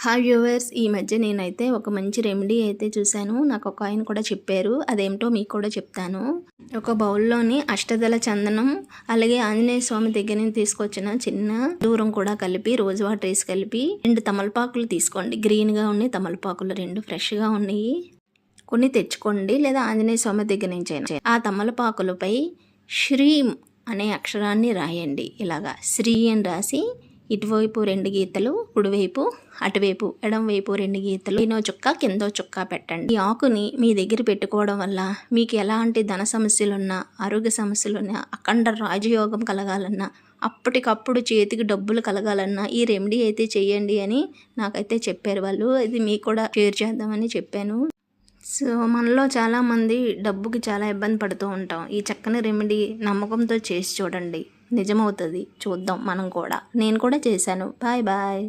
Hi viewers, ఈ మధ్య నేనైతే ఒక మంచి రెమెడీ అయితే చూశాను. నాకు ఒక ఆయన కూడా చెప్పారు. అదేంటో మీకు కూడా చెప్తాను. ఒక బౌల్లోని అష్టదళ చందనం, అలాగే ఆంజనేయ స్వామి దగ్గర నుంచి తీసుకొచ్చిన చిన్న దూరం కూడా కలిపి, రోజు వాటర్ వేసి కలిపి 2 తమలపాకులు తీసుకోండి. గ్రీన్గా ఉన్నాయి తమలపాకులు, 2 ఫ్రెష్గా ఉన్నాయి. కొన్ని తెచ్చుకోండి, లేదా ఆంజనేయ స్వామి దగ్గర నుంచి అయినా. ఆ తమలపాకులపై శ్రీం అనే అక్షరాన్ని రాయండి. ఇలాగా శ్రీ అని రాసి ఇటువైపు 2 గీతలు, కుడివైపు అటువైపు ఎడంవైపు 2 గీతలు, పైనో చుక్క కిందో చుక్క పెట్టండి. ఈ ఆకుని మీ దగ్గర పెట్టుకోవడం వల్ల మీకు ఎలాంటి ధన సమస్యలున్నా, ఆరోగ్య సమస్యలున్నా, అఖండ రాజయోగం కలగాలన్నా, అప్పటికప్పుడు చేతికి డబ్బులు కలగాలన్నా ఈ రెమెడీ అయితే చేయండి అని నాకైతే చెప్పారు వాళ్ళు. ఇది మీకు కూడా షేర్ చేద్దామని చెప్పాను. సో మనలో చాలామంది డబ్బుకి చాలా ఇబ్బంది పడుతూ ఉంటాం. ఈ చక్కని రెమెడీ నమ్మకంతో చేసి చూడండి, నిజమవుతుంది. చూద్దాం మనం కూడా. నేను కూడా చేశాను. Bye bye.